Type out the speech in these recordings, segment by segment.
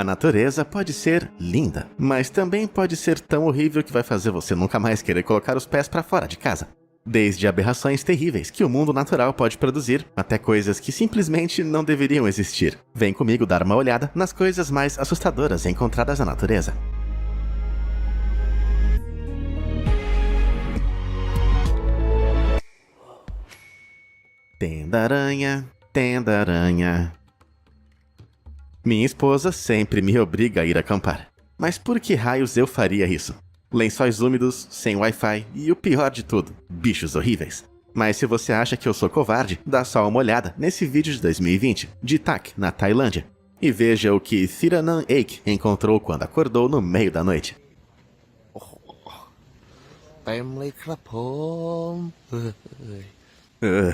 A natureza pode ser linda, mas também pode ser tão horrível que vai fazer você nunca mais querer colocar os pés para fora de casa. Desde aberrações terríveis que o mundo natural pode produzir, até coisas que simplesmente não deveriam existir. Vem comigo dar uma olhada nas coisas mais assustadoras encontradas na natureza. Tenda-aranha, tenda-aranha. Minha esposa sempre me obriga a ir acampar. Mas por que raios eu faria isso? Lençóis úmidos, sem Wi-Fi e o pior de tudo, bichos horríveis. Mas se você acha que eu sou covarde, dá só uma olhada nesse vídeo de 2020, de Tak, na Tailândia, e veja o que Thiranan Eik encontrou quando acordou no meio da noite.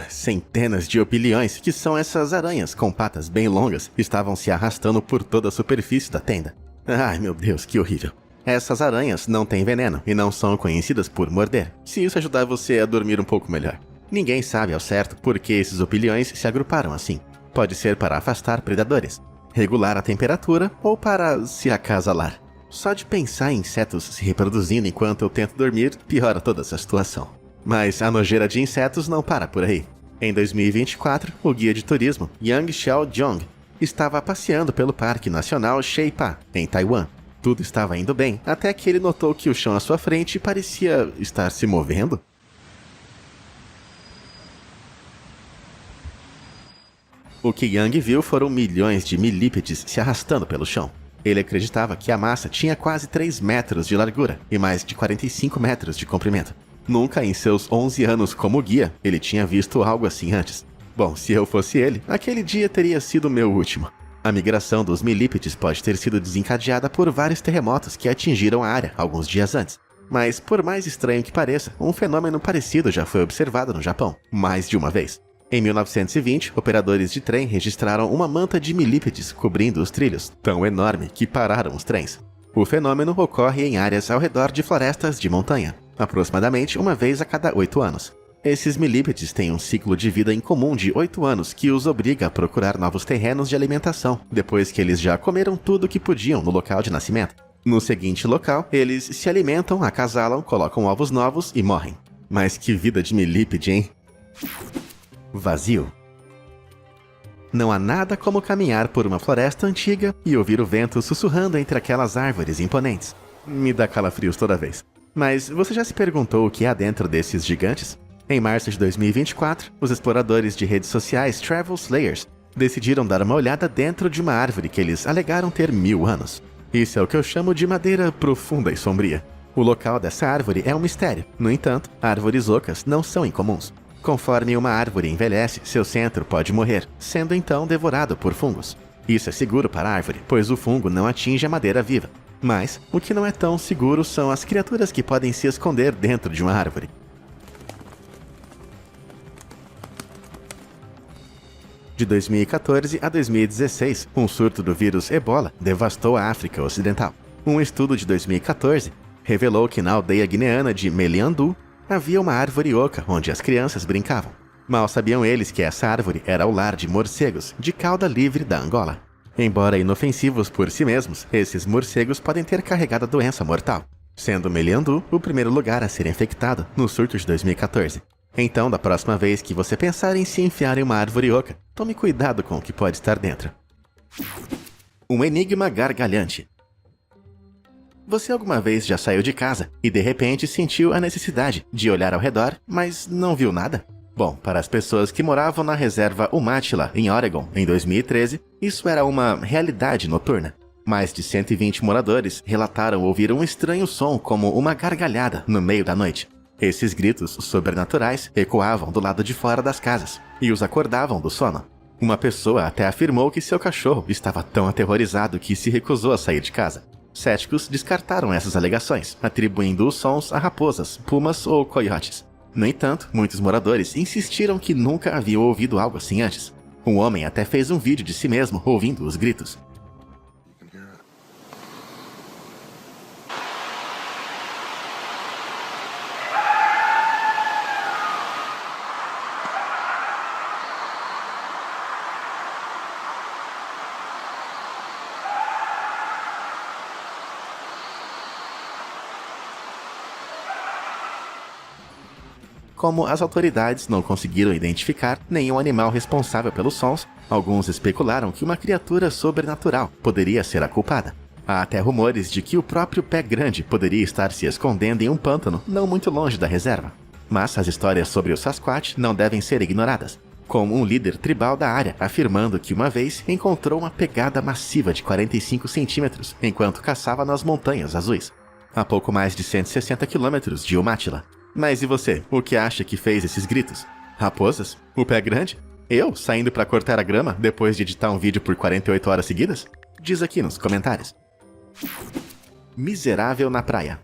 Centenas de opilhões, que são essas aranhas com patas bem longas, estavam se arrastando por toda a superfície da tenda. Ai meu Deus, que horrível. Essas aranhas não têm veneno e não são conhecidas por morder, se isso ajudar você a dormir um pouco melhor. Ninguém sabe ao certo por que esses opilhões se agruparam assim. Pode ser para afastar predadores, regular a temperatura ou para se acasalar. Só de pensar em insetos se reproduzindo enquanto eu tento dormir, piora toda essa situação. Mas a nojeira de insetos não para por aí. Em 2024, o guia de turismo Yang Xiaojong estava passeando pelo Parque Nacional Sheipa, em Taiwan. Tudo estava indo bem, até que ele notou que o chão à sua frente parecia estar se movendo. O que Yang viu foram milhões de milípedes se arrastando pelo chão. Ele acreditava que a massa tinha quase 3 metros de largura e mais de 45 metros de comprimento. Nunca em seus 11 anos como guia, ele tinha visto algo assim antes. Bom, se eu fosse ele, aquele dia teria sido meu último. A migração dos milípedes pode ter sido desencadeada por vários terremotos que atingiram a área alguns dias antes. Mas, por mais estranho que pareça, um fenômeno parecido já foi observado no Japão, mais de uma vez. Em 1920, operadores de trem registraram uma manta de milípedes cobrindo os trilhos, tão enorme que pararam os trens. O fenômeno ocorre em áreas ao redor de florestas de montanha, aproximadamente uma vez a cada 8 anos. Esses milípedes têm um ciclo de vida incomum de 8 anos que os obriga a procurar novos terrenos de alimentação, depois que eles já comeram tudo o que podiam no local de nascimento. No seguinte local, eles se alimentam, acasalam, colocam ovos novos e morrem. Mas que vida de milípede, hein? Vazio. Não há nada como caminhar por uma floresta antiga e ouvir o vento sussurrando entre aquelas árvores imponentes. Me dá calafrios toda vez. Mas você já se perguntou o que há dentro desses gigantes? Em março de 2024, os exploradores de redes sociais Travel Slayers decidiram dar uma olhada dentro de uma árvore que eles alegaram ter 1000 anos. Isso é o que eu chamo de madeira profunda e sombria. O local dessa árvore é um mistério. No entanto, árvores ocas não são incomuns. Conforme uma árvore envelhece, seu centro pode morrer, sendo então devorado por fungos. Isso é seguro para a árvore, pois o fungo não atinge a madeira viva. Mas, o que não é tão seguro são as criaturas que podem se esconder dentro de uma árvore. De 2014 a 2016, um surto do vírus Ebola devastou a África Ocidental. Um estudo de 2014 revelou que na aldeia guineana de Meliandu havia uma árvore oca onde as crianças brincavam. Mal sabiam eles que essa árvore era o lar de morcegos de cauda livre da Angola. Embora inofensivos por si mesmos, esses morcegos podem ter carregado a doença mortal, sendo Meliandu o primeiro lugar a ser infectado no surto de 2014. Então, da próxima vez que você pensar em se enfiar em uma árvore oca, tome cuidado com o que pode estar dentro. Um enigma gargalhante. Você alguma vez já saiu de casa e de repente sentiu a necessidade de olhar ao redor, mas não viu nada? Bom, para as pessoas que moravam na reserva Umatilla, em Oregon, em 2013, isso era uma realidade noturna. Mais de 120 moradores relataram ouvir um estranho som como uma gargalhada no meio da noite. Esses gritos sobrenaturais ecoavam do lado de fora das casas e os acordavam do sono. Uma pessoa até afirmou que seu cachorro estava tão aterrorizado que se recusou a sair de casa. Céticos descartaram essas alegações, atribuindo os sons a raposas, pumas ou coiotes. No entanto, muitos moradores insistiram que nunca haviam ouvido algo assim antes. Um homem até fez um vídeo de si mesmo ouvindo os gritos. Como as autoridades não conseguiram identificar nenhum animal responsável pelos sons, alguns especularam que uma criatura sobrenatural poderia ser a culpada. Há até rumores de que o próprio Pé Grande poderia estar se escondendo em um pântano não muito longe da reserva. Mas as histórias sobre o Sasquatch não devem ser ignoradas, com um líder tribal da área afirmando que uma vez encontrou uma pegada massiva de 45 centímetros enquanto caçava nas Montanhas Azuis, a pouco mais de 160 quilômetros de Umatilla. Mas e você, o que acha que fez esses gritos? Raposas? O Pé Grande? Eu, saindo para cortar a grama depois de editar um vídeo por 48 horas seguidas? Diz aqui nos comentários. Miserável na praia.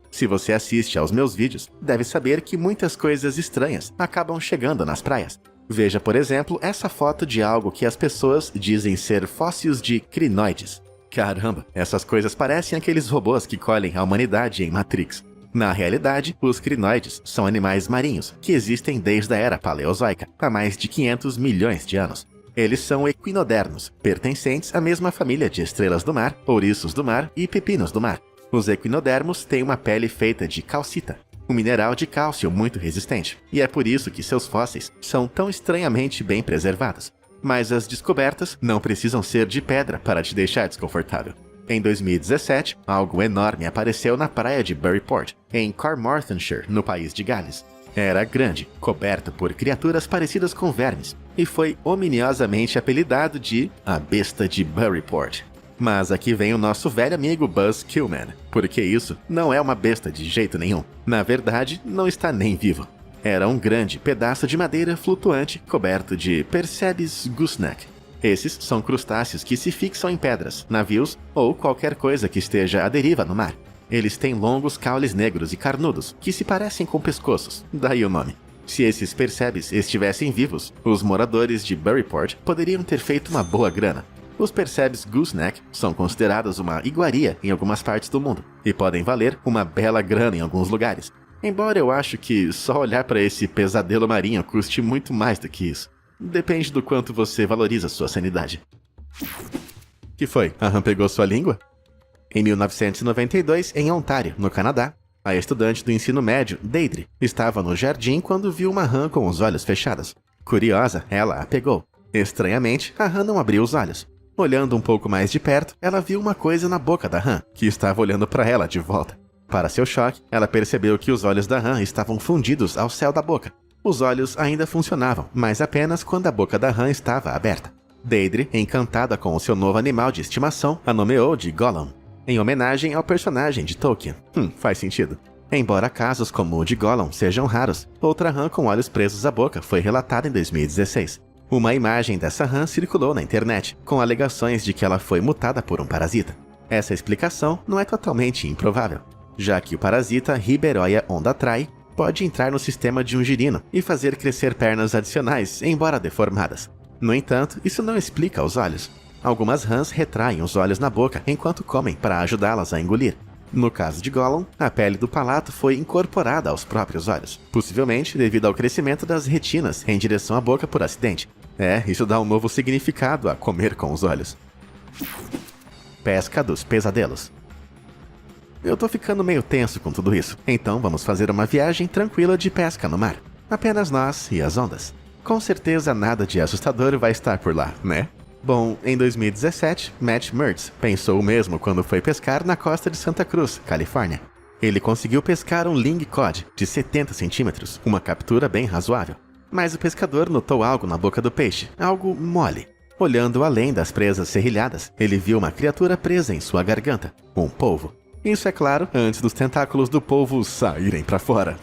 Se você assiste aos meus vídeos, deve saber que muitas coisas estranhas acabam chegando nas praias. Veja, por exemplo, essa foto de algo que as pessoas dizem ser fósseis de crinoides. Caramba, essas coisas parecem aqueles robôs que colhem a humanidade em Matrix. Na realidade, os crinoides são animais marinhos que existem desde a era paleozoica, há mais de 500 milhões de anos. Eles são equinodermos, pertencentes à mesma família de estrelas do mar, ouriços do mar e pepinos do mar. Os equinodermos têm uma pele feita de calcita, um mineral de cálcio muito resistente, e é por isso que seus fósseis são tão estranhamente bem preservados. Mas as descobertas não precisam ser de pedra para te deixar desconfortável. Em 2017, algo enorme apareceu na praia de Buryport, em Carmarthenshire, no país de Gales. Era grande, coberto por criaturas parecidas com vermes, e foi ominiosamente apelidado de a Besta de Buryport. Mas aqui vem o nosso velho amigo Buzz Killman, porque isso não é uma besta de jeito nenhum. Na verdade, não está nem vivo. Era um grande pedaço de madeira flutuante coberto de Persebes gooseneck. Esses são crustáceos que se fixam em pedras, navios ou qualquer coisa que esteja à deriva no mar. Eles têm longos caules negros e carnudos, que se parecem com pescoços, daí o nome. Se esses Persebes estivessem vivos, os moradores de Buryport poderiam ter feito uma boa grana. Os Persebes gooseneck são considerados uma iguaria em algumas partes do mundo, e podem valer uma bela grana em alguns lugares. Embora eu acho que só olhar para esse pesadelo marinho custe muito mais do que isso. Depende do quanto você valoriza sua sanidade. Que foi? A rã pegou sua língua? Em 1992, em Ontário, no Canadá, a estudante do ensino médio, Deidre, estava no jardim quando viu uma rã com os olhos fechados. Curiosa, ela a pegou. Estranhamente, a rã não abriu os olhos. Olhando um pouco mais de perto, ela viu uma coisa na boca da rã, que estava olhando para ela de volta. Para seu choque, ela percebeu que os olhos da rã estavam fundidos ao céu da boca. Os olhos ainda funcionavam, mas apenas quando a boca da rã estava aberta. Deidre, encantada com o seu novo animal de estimação, a nomeou de Gollum, em homenagem ao personagem de Tolkien. Faz sentido. Embora casos como o de Gollum sejam raros, outra rã com olhos presos à boca foi relatada em 2016. Uma imagem dessa rã circulou na internet, com alegações de que ela foi mutada por um parasita. Essa explicação não é totalmente improvável, já que o parasita Riberoia ondatrai pode entrar no sistema de um girino e fazer crescer pernas adicionais, embora deformadas. No entanto, isso não explica os olhos. Algumas rãs retraem os olhos na boca enquanto comem para ajudá-las a engolir. No caso de Gollum, a pele do palato foi incorporada aos próprios olhos, possivelmente devido ao crescimento das retinas em direção à boca por acidente. Isso dá um novo significado a comer com os olhos. Pesca dos pesadelos. Eu tô ficando meio tenso com tudo isso, então vamos fazer uma viagem tranquila de pesca no mar. Apenas nós e as ondas. Com certeza nada de assustador vai estar por lá, né? Bom, em 2017, Matt Mertz pensou o mesmo quando foi pescar na costa de Santa Cruz, Califórnia. Ele conseguiu pescar um lingcod de 70 centímetros, uma captura bem razoável. Mas o pescador notou algo na boca do peixe, algo mole. Olhando além das presas serrilhadas, ele viu uma criatura presa em sua garganta, um polvo. Isso, é claro, antes dos tentáculos do polvo saírem para fora.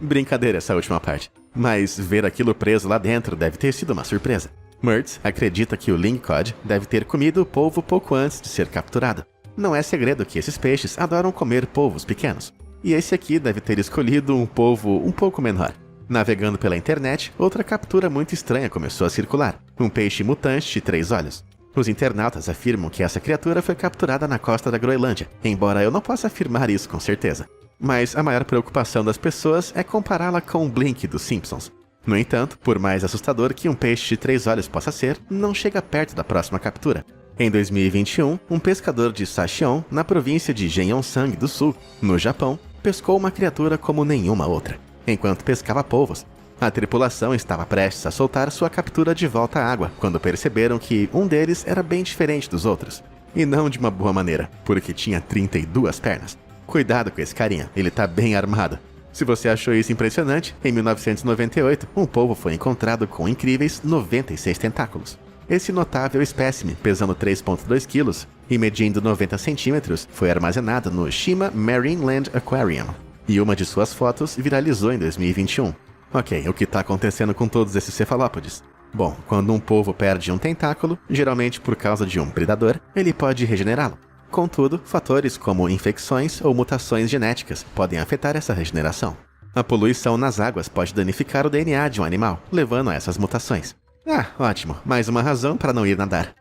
Brincadeira essa última parte. Mas ver aquilo preso lá dentro deve ter sido uma surpresa. Mertz acredita que o lingcod deve ter comido o polvo pouco antes de ser capturado. Não é segredo que esses peixes adoram comer polvos pequenos. E esse aqui deve ter escolhido um polvo um pouco menor. Navegando pela internet, outra captura muito estranha começou a circular. Um peixe mutante de 3 olhos. Os internautas afirmam que essa criatura foi capturada na costa da Groenlândia, embora eu não possa afirmar isso com certeza. Mas a maior preocupação das pessoas é compará-la com o Blink dos Simpsons. No entanto, por mais assustador que um peixe de 3 olhos possa ser, não chega perto da próxima captura. Em 2021, um pescador de Sashion, na província de Gyeongsang do Sul, no Japão, pescou uma criatura como nenhuma outra. enquanto pescava polvos. A tripulação estava prestes a soltar sua captura de volta à água, quando perceberam que um deles era bem diferente dos outros. E não de uma boa maneira, porque tinha 32 pernas. Cuidado com esse carinha, ele tá bem armado. Se você achou isso impressionante, em 1998, um polvo foi encontrado com incríveis 96 tentáculos. Esse notável espécime, pesando 3,2 quilos e medindo 90 centímetros, foi armazenado no Shima Marine Land Aquarium, e uma de suas fotos viralizou em 2021. Ok, o que está acontecendo com todos esses cefalópodes? Bom, quando um polvo perde um tentáculo, geralmente por causa de um predador, ele pode regenerá-lo. Contudo, fatores como infecções ou mutações genéticas podem afetar essa regeneração. A poluição nas águas pode danificar o DNA de um animal, levando a essas mutações. Ah, ótimo, mais uma razão para não ir nadar.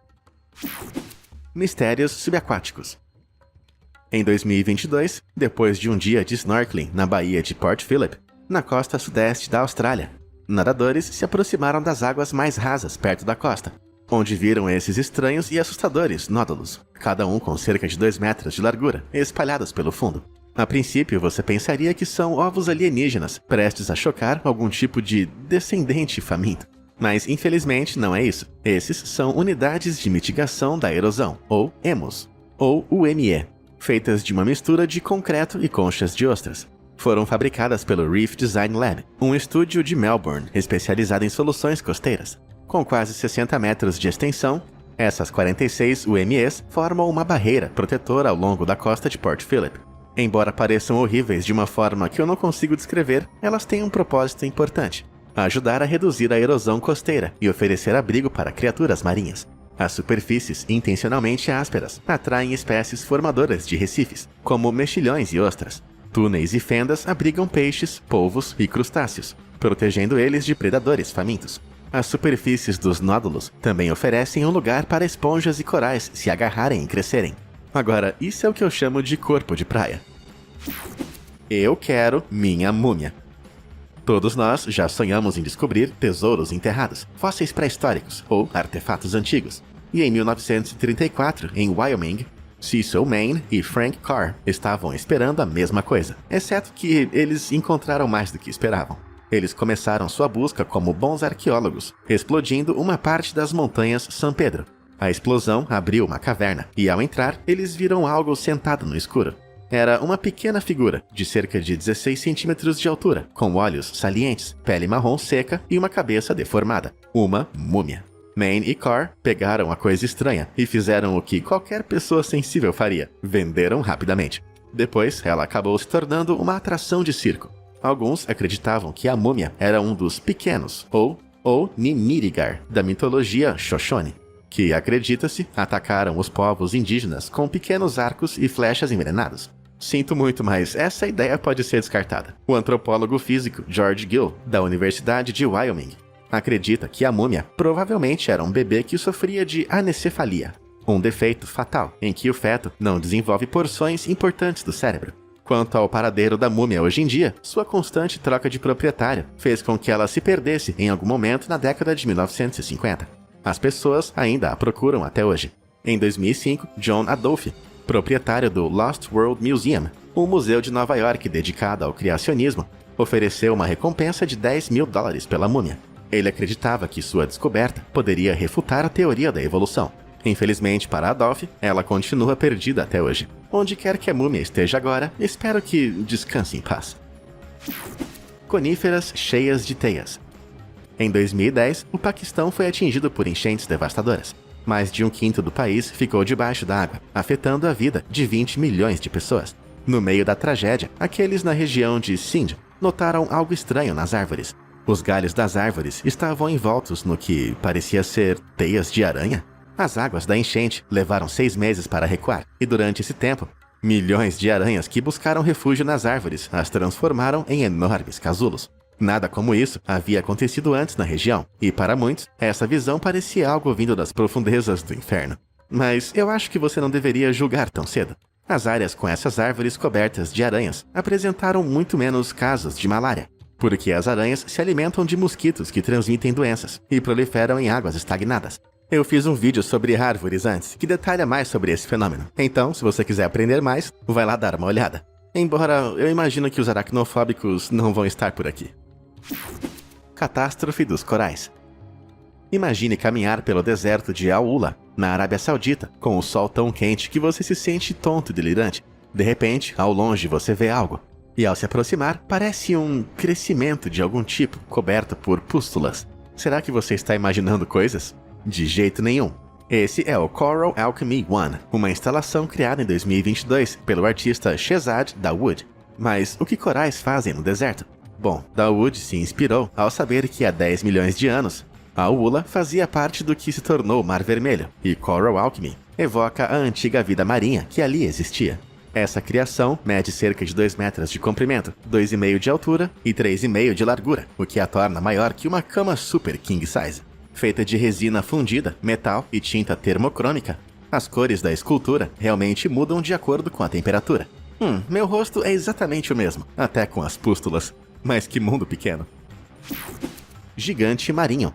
Mistérios subaquáticos. Em 2022, depois de um dia de snorkeling na baía de Port Phillip, na costa sudeste da Austrália, nadadores se aproximaram das águas mais rasas perto da costa, onde viram esses estranhos e assustadores nódulos, cada um com cerca de 2 metros de largura, espalhados pelo fundo. A princípio, você pensaria que são ovos alienígenas, prestes a chocar algum tipo de descendente faminto. Mas, infelizmente, não é isso. Esses são unidades de mitigação da erosão, ou EMOS, ou UME, feitas de uma mistura de concreto e conchas de ostras. Foram fabricadas pelo Reef Design Lab, um estúdio de Melbourne especializado em soluções costeiras. Com quase 60 metros de extensão, essas 46 UMEs formam uma barreira protetora ao longo da costa de Port Phillip. Embora pareçam horríveis de uma forma que eu não consigo descrever, elas têm um propósito importante: ajudar a reduzir a erosão costeira e oferecer abrigo para criaturas marinhas. As superfícies intencionalmente ásperas atraem espécies formadoras de recifes, como mexilhões e ostras. Túneis e fendas abrigam peixes, polvos e crustáceos, protegendo eles de predadores famintos. As superfícies dos nódulos também oferecem um lugar para esponjas e corais se agarrarem e crescerem. Agora, isso é o que eu chamo de corpo de praia. Eu quero minha múmia. Todos nós já sonhamos em descobrir tesouros enterrados, fósseis pré-históricos ou artefatos antigos. E em 1934, em Wyoming, Cecil Mayne e Frank Carr estavam esperando a mesma coisa, exceto que eles encontraram mais do que esperavam. Eles começaram sua busca como bons arqueólogos, explodindo uma parte das montanhas San Pedro. A explosão abriu uma caverna, e ao entrar, eles viram algo sentado no escuro. Era uma pequena figura, de cerca de 16 centímetros de altura, com olhos salientes, pele marrom seca e uma cabeça deformada. Uma múmia. Mayne e Carr pegaram a coisa estranha e fizeram o que qualquer pessoa sensível faria: venderam rapidamente. Depois, ela acabou se tornando uma atração de circo. Alguns acreditavam que a múmia era um dos pequenos, ou Nimirigar, da mitologia Shoshone, que, acredita-se, atacaram os povos indígenas com pequenos arcos e flechas envenenados. Sinto muito, mas essa ideia pode ser descartada. O antropólogo físico George Gill, da Universidade de Wyoming, acredita que a múmia provavelmente era um bebê que sofria de anencefalia, um defeito fatal em que o feto não desenvolve porções importantes do cérebro. Quanto ao paradeiro da múmia hoje em dia, sua constante troca de proprietário fez com que ela se perdesse em algum momento na década de 1950. As pessoas ainda a procuram até hoje. Em 2005, John Adolphe, proprietário do Lost World Museum, um museu de Nova York dedicado ao criacionismo, ofereceu uma recompensa de $10 mil pela múmia. Ele acreditava que sua descoberta poderia refutar a teoria da evolução. Infelizmente para Adolphe, ela continua perdida até hoje. Onde quer que a múmia esteja agora, espero que descanse em paz. Coníferas cheias de teias. Em 2010, o Paquistão foi atingido por enchentes devastadoras. Mais de 1/5 do país ficou debaixo da água, afetando a vida de 20 milhões de pessoas. No meio da tragédia, aqueles na região de Sindh notaram algo estranho nas árvores. Os galhos das árvores estavam envoltos no que parecia ser teias de aranha. As águas da enchente levaram 6 meses para recuar, e durante esse tempo, milhões de aranhas que buscaram refúgio nas árvores as transformaram em enormes casulos. Nada como isso havia acontecido antes na região, e para muitos, essa visão parecia algo vindo das profundezas do inferno. Mas eu acho que você não deveria julgar tão cedo. As áreas com essas árvores cobertas de aranhas apresentaram muito menos casos de malária, porque as aranhas se alimentam de mosquitos que transmitem doenças e proliferam em águas estagnadas. Eu fiz um vídeo sobre árvores antes, que detalha mais sobre esse fenômeno. Então, se você quiser aprender mais, vai lá dar uma olhada. Embora eu imagino que os aracnofóbicos não vão estar por aqui. Catástrofe dos corais. Imagine caminhar pelo deserto de Al-Ula, na Arábia Saudita, com o sol tão quente que você se sente tonto e delirante. De repente, ao longe você vê algo. E ao se aproximar, parece um crescimento de algum tipo, coberto por pústulas. Será que você está imaginando coisas? De jeito nenhum. Esse é o Coral Alchemy One, uma instalação criada em 2022 pelo artista Shehzad Dawood. Mas o que corais fazem no deserto? Bom, Dawood se inspirou ao saber que há 10 milhões de anos, Al-Ula fazia parte do que se tornou o Mar Vermelho, e Coral Alchemy evoca a antiga vida marinha que ali existia. Essa criação mede cerca de 2 metros de comprimento, 2,5 de altura e 3,5 de largura, o que a torna maior que uma cama super king size. Feita de resina fundida, metal e tinta termocrômica, as cores da escultura realmente mudam de acordo com a temperatura. Meu rosto é exatamente o mesmo, até com as pústulas. Mas que mundo pequeno. Gigante marinho.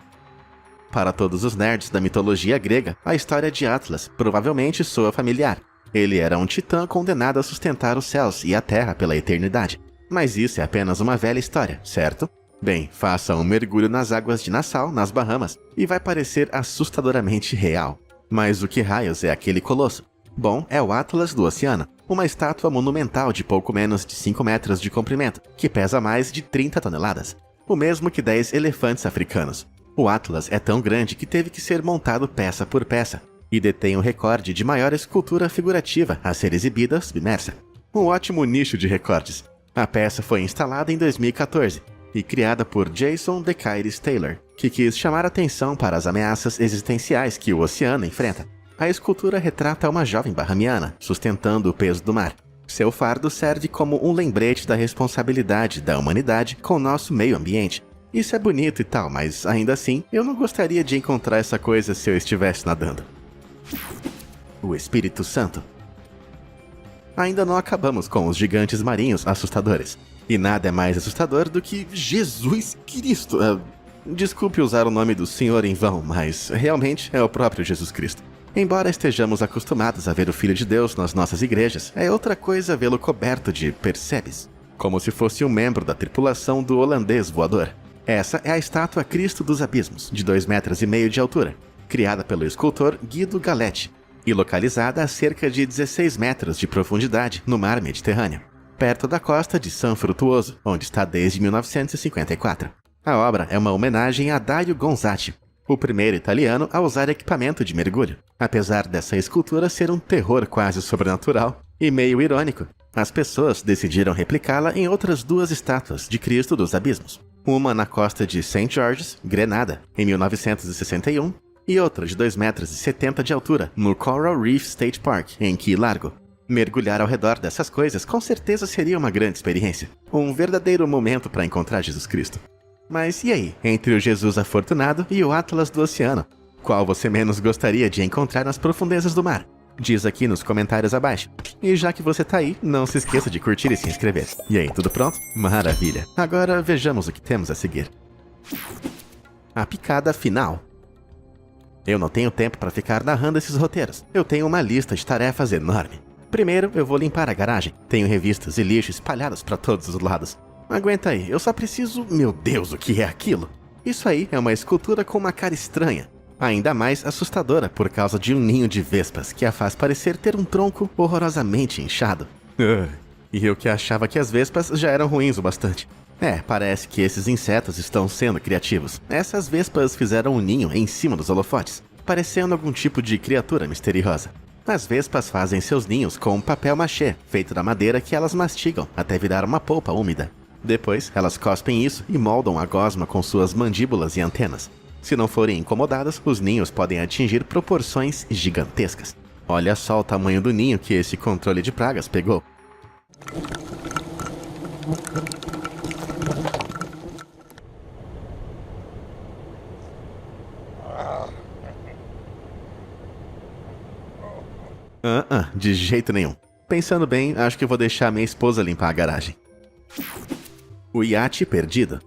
Para todos os nerds da mitologia grega, a história de Atlas provavelmente soa familiar. Ele era um titã condenado a sustentar os céus e a terra pela eternidade. Mas isso é apenas uma velha história, certo? Bem, faça um mergulho nas águas de Nassau, nas Bahamas, e vai parecer assustadoramente real. Mas o que raios é aquele colosso? Bom, é o Atlas do Oceano, uma estátua monumental de pouco menos de 5 metros de comprimento, que pesa mais de 30 toneladas. O mesmo que 10 elefantes africanos. O Atlas é tão grande que teve que ser montado peça por peça, e detém o recorde de maior escultura figurativa a ser exibida submersa. Um ótimo nicho de recordes. A peça foi instalada em 2014 e criada por Jason DeCairis Taylor, que quis chamar atenção para as ameaças existenciais que o oceano enfrenta. A escultura retrata uma jovem bahamiana sustentando o peso do mar. Seu fardo serve como um lembrete da responsabilidade da humanidade com o nosso meio ambiente. Isso é bonito e tal, mas ainda assim, eu não gostaria de encontrar essa coisa se eu estivesse nadando. O Espírito Santo. Ainda não acabamos com os gigantes marinhos assustadores. E nada é mais assustador do que Jesus Cristo. Desculpe usar o nome do Senhor em vão, mas realmente é o próprio Jesus Cristo. Embora estejamos acostumados a ver o Filho de Deus nas nossas igrejas, é outra coisa vê-lo coberto de percebes, como se fosse um membro da tripulação do holandês voador. Essa é a estátua Cristo dos Abismos, de 2,5 metros de altura, criada pelo escultor Guido Galletti, e localizada a cerca de 16 metros de profundidade no mar Mediterrâneo, perto da costa de San Frutuoso, onde está desde 1954. A obra é uma homenagem a Dario Gonzatti, o primeiro italiano a usar equipamento de mergulho. Apesar dessa escultura ser um terror quase sobrenatural e meio irônico, as pessoas decidiram replicá-la em outras 2 estátuas de Cristo dos Abismos. Uma na costa de St. George's, Grenada, em 1961, e outra de 2,70 metros de altura, no Coral Reef State Park, em Key Largo. Mergulhar ao redor dessas coisas com certeza seria uma grande experiência. Um verdadeiro momento para encontrar Jesus Cristo. Mas e aí, entre o Jesus afortunado e o Atlas do Oceano? Qual você menos gostaria de encontrar nas profundezas do mar? Diz aqui nos comentários abaixo. E já que você tá aí, não se esqueça de curtir e se inscrever. E aí, tudo pronto? Maravilha! Agora vejamos o que temos a seguir. A picada final. Eu não tenho tempo para ficar narrando esses roteiros. Eu tenho uma lista de tarefas enorme. Primeiro, eu vou limpar a garagem. Tenho revistas e lixo espalhados para todos os lados. Aguenta aí, eu só preciso... Meu Deus, o que é aquilo? Isso aí é uma escultura com uma cara estranha. Ainda mais assustadora por causa de um ninho de vespas que a faz parecer ter um tronco horrorosamente inchado. E eu que achava que as vespas já eram ruins o bastante. Parece que esses insetos estão sendo criativos. Essas vespas fizeram um ninho em cima dos holofotes, parecendo algum tipo de criatura misteriosa. As vespas fazem seus ninhos com papel machê, feito da madeira que elas mastigam até virar uma polpa úmida. Depois, elas cospem isso e moldam a gosma com suas mandíbulas e antenas. Se não forem incomodadas, os ninhos podem atingir proporções gigantescas. Olha só o tamanho do ninho que esse controle de pragas pegou. De jeito nenhum. Pensando bem, acho que vou deixar minha esposa limpar a garagem. O iate perdido.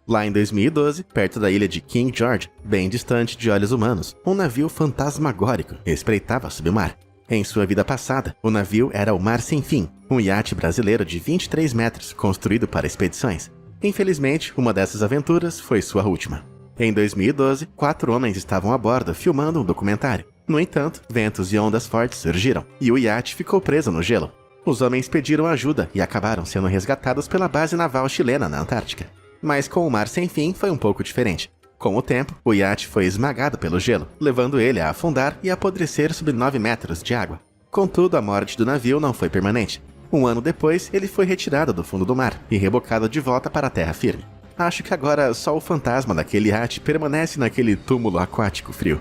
Lá em 2012, perto da ilha de King George, bem distante de olhos humanos, um navio fantasmagórico espreitava sob o mar. Em sua vida passada, o navio era o Mar Sem Fim, um iate brasileiro de 23 metros construído para expedições. Infelizmente, uma dessas aventuras foi sua última. Em 2012, 4 homens estavam a bordo filmando um documentário. No entanto, ventos e ondas fortes surgiram, e o iate ficou preso no gelo. Os homens pediram ajuda e acabaram sendo resgatados pela base naval chilena na Antártica. Mas com o Mar Sem Fim foi um pouco diferente. Com o tempo, o iate foi esmagado pelo gelo, levando ele a afundar e apodrecer sob 9 metros de água. Contudo, a morte do navio não foi permanente. Um ano depois, ele foi retirado do fundo do mar e rebocado de volta para a terra firme. Acho que agora só o fantasma daquele iate permanece naquele túmulo aquático frio.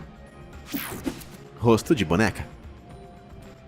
Rosto de boneca.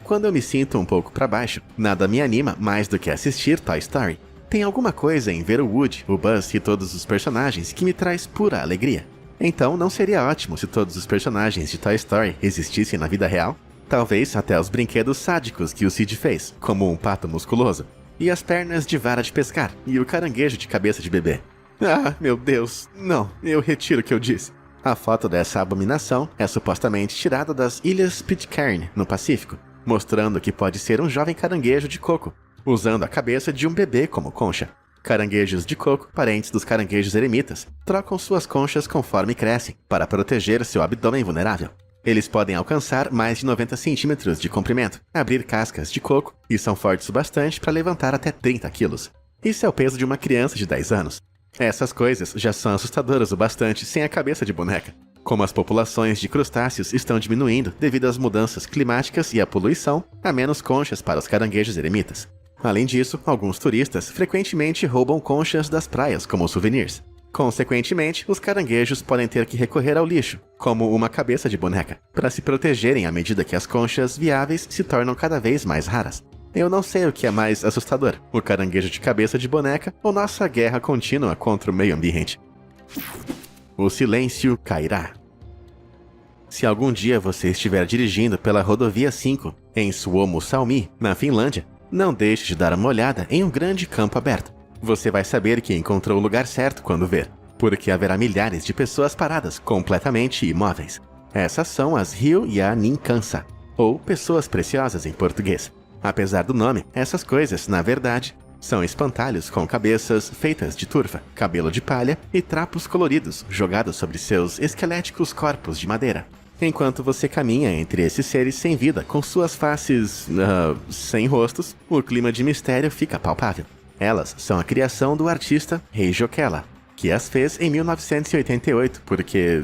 Quando eu me sinto um pouco para baixo, nada me anima mais do que assistir Toy Story. Tem alguma coisa em ver o Woody, o Buzz e todos os personagens que me traz pura alegria. Então não seria ótimo se todos os personagens de Toy Story existissem na vida real? Talvez até os brinquedos sádicos que o Sid fez, como um pato musculoso, e as pernas de vara de pescar, e o caranguejo de cabeça de bebê. Ah, meu Deus, não, eu retiro o que eu disse. A foto dessa abominação é supostamente tirada das Ilhas Pitcairn, no Pacífico, mostrando que pode ser um jovem caranguejo de coco, usando a cabeça de um bebê como concha. Caranguejos de coco, parentes dos caranguejos eremitas, trocam suas conchas conforme crescem, para proteger seu abdômen vulnerável. Eles podem alcançar mais de 90 centímetros de comprimento, abrir cascas de coco e são fortes o bastante para levantar até 30 quilos. Isso é o peso de uma criança de 10 anos. Essas coisas já são assustadoras o bastante sem a cabeça de boneca. Como as populações de crustáceos estão diminuindo devido às mudanças climáticas e à poluição, há menos conchas para os caranguejos eremitas. Além disso, alguns turistas frequentemente roubam conchas das praias como souvenirs. Consequentemente, os caranguejos podem ter que recorrer ao lixo, como uma cabeça de boneca, para se protegerem à medida que as conchas viáveis se tornam cada vez mais raras. Eu não sei o que é mais assustador, o caranguejo de cabeça de boneca ou nossa guerra contínua contra o meio ambiente. O silêncio cairá. Se algum dia você estiver dirigindo pela rodovia 5, em Suomussalmi, na Finlândia, não deixe de dar uma olhada em um grande campo aberto. Você vai saber que encontrou o lugar certo quando ver, porque haverá milhares de pessoas paradas completamente imóveis. Essas são as Rio-Yaninkansa, ou pessoas preciosas em português. Apesar do nome, essas coisas, na verdade, são espantalhos com cabeças feitas de turfa, cabelo de palha e trapos coloridos jogados sobre seus esqueléticos corpos de madeira. Enquanto você caminha entre esses seres sem vida com suas faces, sem rostos, o clima de mistério fica palpável. Elas são a criação do artista Rei Jokela, que as fez em 1988 porque...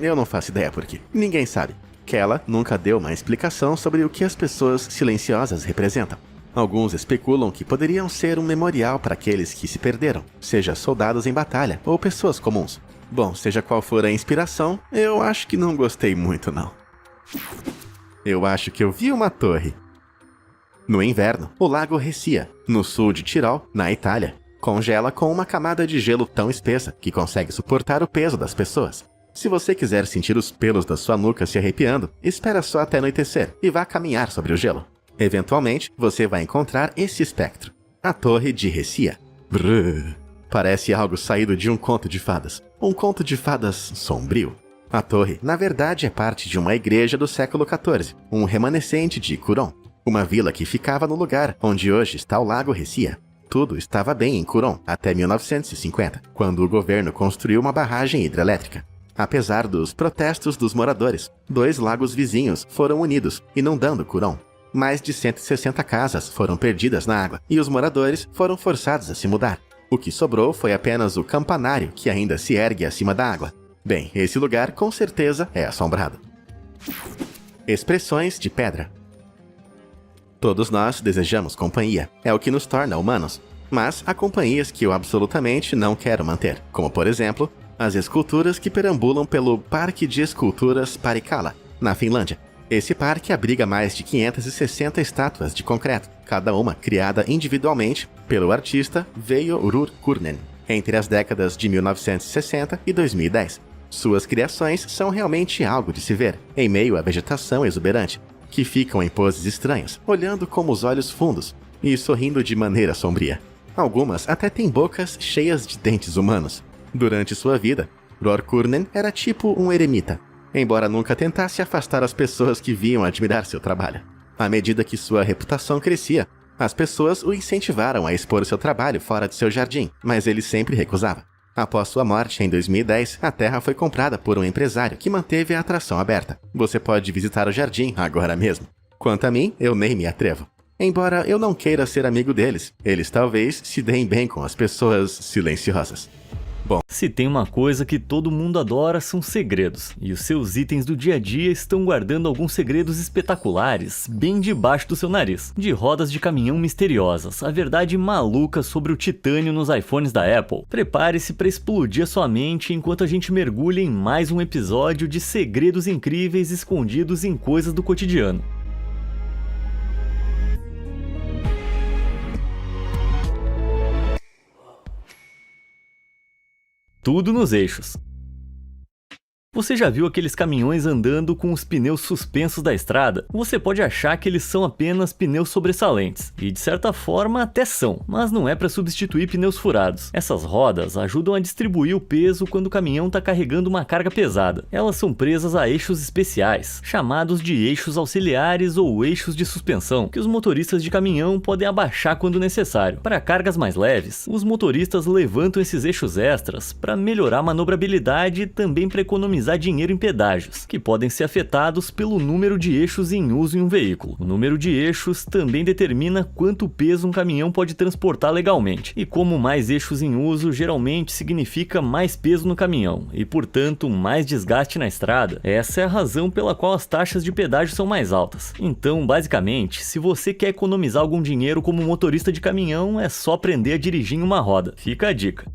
eu não faço ideia por quê. Ninguém sabe. Kela nunca deu uma explicação sobre o que as pessoas silenciosas representam. Alguns especulam que poderiam ser um memorial para aqueles que se perderam, seja soldados em batalha ou pessoas comuns. Bom, seja qual for a inspiração, eu acho que não gostei muito não. Eu acho que eu vi uma torre. No inverno, o lago Ressia, no sul de Tirol, na Itália, congela com uma camada de gelo tão espessa que consegue suportar o peso das pessoas. Se você quiser sentir os pelos da sua nuca se arrepiando, espera só até anoitecer e vá caminhar sobre o gelo. Eventualmente, você vai encontrar esse espectro, a Torre de Ressia. Brrr. Parece algo saído de um conto de fadas. Um conto de fadas sombrio. A torre, na verdade, é parte de uma igreja do século XIV, um remanescente de Curon, uma vila que ficava no lugar onde hoje está o lago Ressia. Tudo estava bem em Curon até 1950, quando o governo construiu uma barragem hidrelétrica. Apesar dos protestos dos moradores, 2 lagos vizinhos foram unidos, inundando Curon. Mais de 160 casas foram perdidas na água e os moradores foram forçados a se mudar. O que sobrou foi apenas o campanário que ainda se ergue acima da água. Bem, esse lugar com certeza é assombrado. Expressões de pedra. Todos nós desejamos companhia, é o que nos torna humanos. Mas há companhias que eu absolutamente não quero manter, como por exemplo, as esculturas que perambulam pelo Parque de Esculturas Parikkala, na Finlândia. Esse parque abriga mais de 560 estátuas de concreto, cada uma criada individualmente pelo artista Veijo Rurkurnen, entre as décadas de 1960 e 2010. Suas criações são realmente algo de se ver, em meio à vegetação exuberante, que ficam em poses estranhas, olhando com os olhos fundos e sorrindo de maneira sombria. Algumas até têm bocas cheias de dentes humanos. Durante sua vida, Rurkurnen era tipo um eremita, embora nunca tentasse afastar as pessoas que vinham admirar seu trabalho. À medida que sua reputação crescia, as pessoas o incentivaram a expor seu trabalho fora de seu jardim, mas ele sempre recusava. Após sua morte, em 2010, a terra foi comprada por um empresário que manteve a atração aberta. Você pode visitar o jardim agora mesmo. Quanto a mim, eu nem me atrevo. Embora eu não queira ser amigo deles, eles talvez se deem bem com as pessoas silenciosas. Bom, se tem uma coisa que todo mundo adora são segredos, e os seus itens do dia a dia estão guardando alguns segredos espetaculares bem debaixo do seu nariz. De rodas de caminhão misteriosas, a verdade maluca sobre o titânio nos iPhones da Apple. Prepare-se para explodir a sua mente enquanto a gente mergulha em mais um episódio de segredos incríveis escondidos em coisas do cotidiano. Tudo nos eixos. Você já viu aqueles caminhões andando com os pneus suspensos da estrada? Você pode achar que eles são apenas pneus sobressalentes, e de certa forma até são, mas não é para substituir pneus furados. Essas rodas ajudam a distribuir o peso quando o caminhão está carregando uma carga pesada. Elas são presas a eixos especiais, chamados de eixos auxiliares ou eixos de suspensão, que os motoristas de caminhão podem abaixar quando necessário. Para cargas mais leves, os motoristas levantam esses eixos extras para melhorar a manobrabilidade e também para economizar dinheiro em pedágios, que podem ser afetados pelo número de eixos em uso em um veículo. O número de eixos também determina quanto peso um caminhão pode transportar legalmente, e como mais eixos em uso geralmente significa mais peso no caminhão, e portanto mais desgaste na estrada. Essa é a razão pela qual as taxas de pedágio são mais altas. Então, basicamente, se você quer economizar algum dinheiro como motorista de caminhão, é só aprender a dirigir em uma roda. Fica a dica.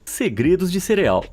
Segredos de cereal.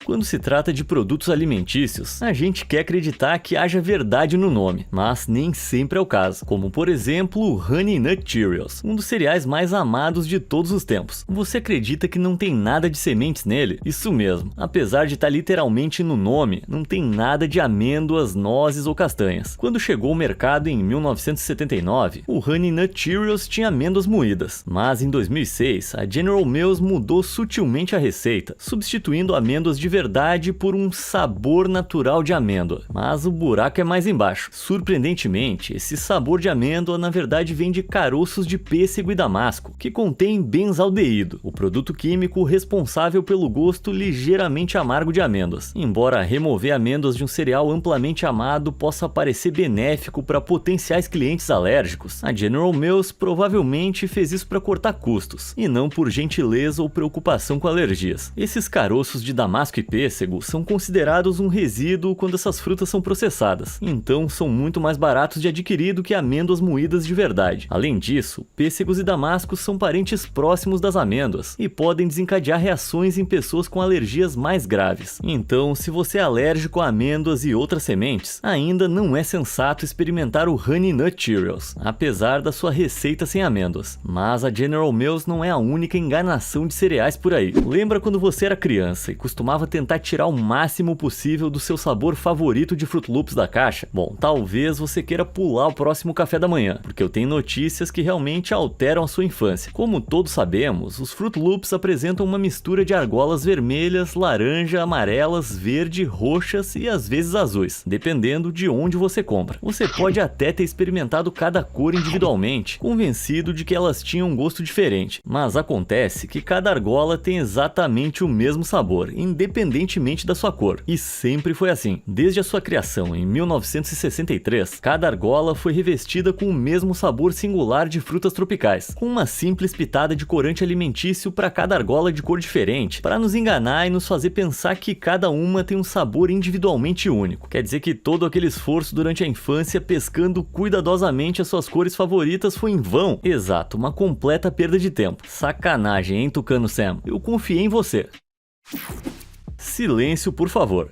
Quando se trata de produtos alimentícios, a gente quer acreditar que haja verdade no nome, mas nem sempre é o caso, como por exemplo o Honey Nut Cheerios, um dos cereais mais amados de todos os tempos. Você acredita que não tem nada de sementes nele? Isso mesmo, apesar de estar literalmente no nome, não tem nada de amêndoas, nozes ou castanhas. Quando chegou ao mercado em 1979, o Honey Nut Cheerios tinha amêndoas moídas, mas em 2006 a General Mills mudou sutilmente a receita, substituindo amêndoas de verdade por um sabor natural de amêndoa, mas o buraco é mais embaixo. Surpreendentemente, esse sabor de amêndoa na verdade vem de caroços de pêssego e damasco, que contém benzaldeído, o produto químico responsável pelo gosto ligeiramente amargo de amêndoas. Embora remover amêndoas de um cereal amplamente amado possa parecer benéfico para potenciais clientes alérgicos, a General Mills provavelmente fez isso para cortar custos, e não por gentileza ou preocupação com alergias. Esses caroços de damasco e pêssego são considerados um resíduo quando essas frutas são processadas, então são muito mais baratos de adquirir do que amêndoas moídas de verdade. Além disso, pêssegos e damascos são parentes próximos das amêndoas e podem desencadear reações em pessoas com alergias mais graves. Então, se você é alérgico a amêndoas e outras sementes, ainda não é sensato experimentar o Honey Nut Cheerios, apesar da sua receita sem amêndoas. Mas a General Mills não é a única enganação de cereais por aí. Lembra quando você era criança e costumava tentar tirar o máximo possível do seu sabor favorito de Fruit Loops da caixa? Bom, talvez você queira pular o próximo café da manhã, porque eu tenho notícias que realmente alteram a sua infância. Como todos sabemos, os Fruit Loops apresentam uma mistura de argolas vermelhas, laranja, amarelas, verde, roxas e às vezes azuis, dependendo de onde você compra. Você pode até ter experimentado cada cor individualmente, convencido de que elas tinham um gosto diferente, mas acontece que cada argola tem exatamente o mesmo sabor, independentemente da sua cor. E sempre foi assim. Desde a sua criação em 1963, cada argola foi revestida com o mesmo sabor singular de frutas tropicais, com uma simples pitada de corante alimentício para cada argola de cor diferente, para nos enganar e nos fazer pensar que cada uma tem um sabor individualmente único. Quer dizer que todo aquele esforço durante a infância pescando cuidadosamente as suas cores favoritas foi em vão? Exato, uma completa perda de tempo. Sacanagem, hein, Tucano Sam? Eu confiei em você. Silêncio, por favor.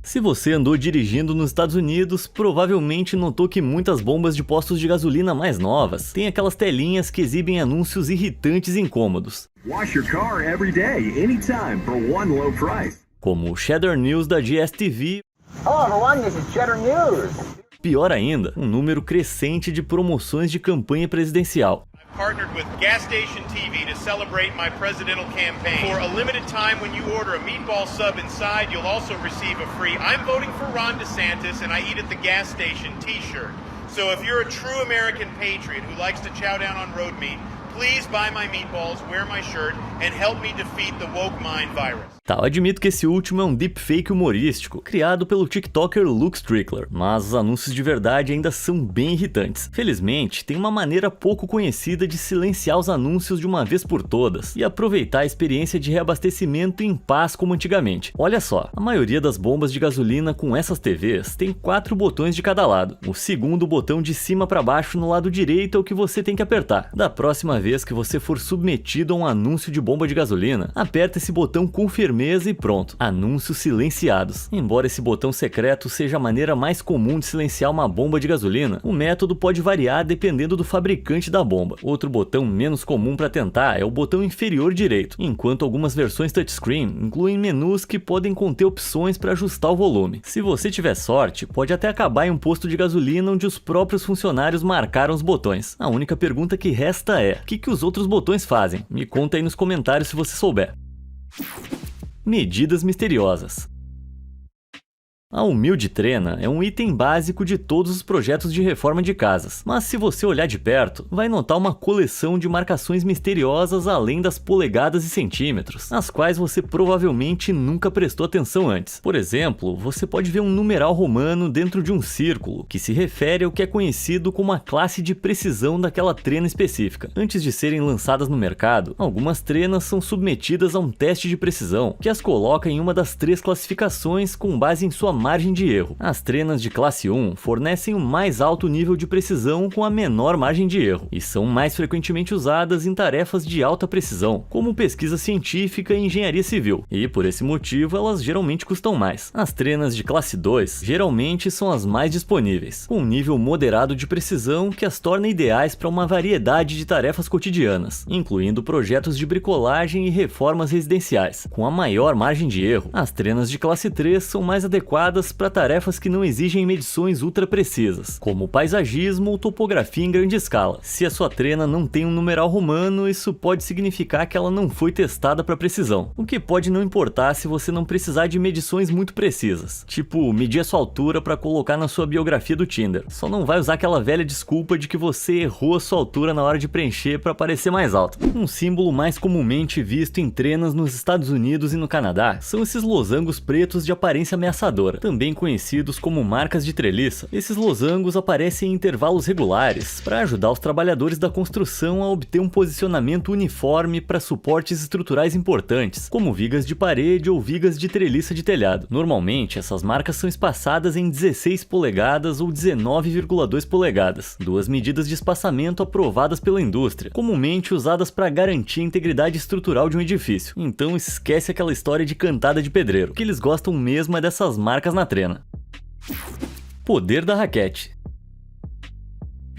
Se você andou dirigindo nos Estados Unidos, provavelmente notou que muitas bombas de postos de gasolina mais novas têm aquelas telinhas que exibem anúncios irritantes e incômodos. Wash your car every day, anytime, for one low price. Como o Cheddar News da GSTV. Hello everyone, this is Cheddar News. Pior ainda, um número crescente de promoções de campanha presidencial. partnered with Gas Station TV to celebrate my presidential campaign. For a limited time, when you order a meatball sub inside, you'll also receive a free I'm voting for Ron DeSantis and I eat at the gas station t-shirt. So if you're a true American patriot who likes to chow down on road meat, please buy my meatballs, wear my shirt, and help me defeat the woke mind virus. Tá, eu admito que esse último é um deepfake humorístico, criado pelo TikToker Luke Strickler, mas os anúncios de verdade ainda são bem irritantes. Felizmente, tem uma maneira pouco conhecida de silenciar os anúncios de uma vez por todas e aproveitar a experiência de reabastecimento em paz como antigamente. Olha só, a maioria das bombas de gasolina com essas TVs tem 4 botões de cada lado. O segundo botão de cima para baixo no lado direito é o que você tem que apertar. Da próxima vez que você for submetido a um anúncio de bomba de gasolina, aperta esse botão com firmeza e pronto. Anúncios silenciados. Embora esse botão secreto seja a maneira mais comum de silenciar uma bomba de gasolina, o método pode variar dependendo do fabricante da bomba. Outro botão menos comum para tentar é o botão inferior direito, enquanto algumas versões touchscreen incluem menus que podem conter opções para ajustar o volume. Se você tiver sorte, pode até acabar em um posto de gasolina onde os próprios funcionários marcaram os botões. A única pergunta que resta é: o que os outros botões fazem? Me conta aí nos comentários se você souber. Medidas misteriosas. A humilde trena é um item básico de todos os projetos de reforma de casas, mas se você olhar de perto, vai notar uma coleção de marcações misteriosas além das polegadas e centímetros, nas quais você provavelmente nunca prestou atenção antes. Por exemplo, você pode ver um numeral romano dentro de um círculo, que se refere ao que é conhecido como a classe de precisão daquela trena específica. Antes de serem lançadas no mercado, algumas trenas são submetidas a um teste de precisão, que as coloca em uma das 3 classificações com base em sua margem de erro. As trenas de classe 1 fornecem o mais alto nível de precisão com a menor margem de erro, e são mais frequentemente usadas em tarefas de alta precisão, como pesquisa científica e engenharia civil, e por esse motivo elas geralmente custam mais. As trenas de classe 2 geralmente são as mais disponíveis, com um nível moderado de precisão que as torna ideais para uma variedade de tarefas cotidianas, incluindo projetos de bricolagem e reformas residenciais. Com a maior margem de erro, as trenas de classe 3 são mais adequadas para tarefas que não exigem medições ultra precisas, como paisagismo ou topografia em grande escala. Se a sua trena não tem um numeral romano, isso pode significar que ela não foi testada para precisão, o que pode não importar se você não precisar de medições muito precisas, tipo medir a sua altura para colocar na sua biografia do Tinder. Só não vai usar aquela velha desculpa de que você errou a sua altura na hora de preencher para parecer mais alto. Um símbolo mais comumente visto em trenas nos Estados Unidos e no Canadá são esses losangos pretos de aparência ameaçadora, também conhecidos como marcas de treliça. Esses losangos aparecem em intervalos regulares para ajudar os trabalhadores da construção a obter um posicionamento uniforme para suportes estruturais importantes, como vigas de parede ou vigas de treliça de telhado. Normalmente, essas marcas são espaçadas em 16 polegadas ou 19,2 polegadas, 2 medidas de espaçamento aprovadas pela indústria, comumente usadas para garantir a integridade estrutural de um edifício. Então esquece aquela história de cantada de pedreiro, o que eles gostam mesmo é dessas marcas na trena. Poder da raquete.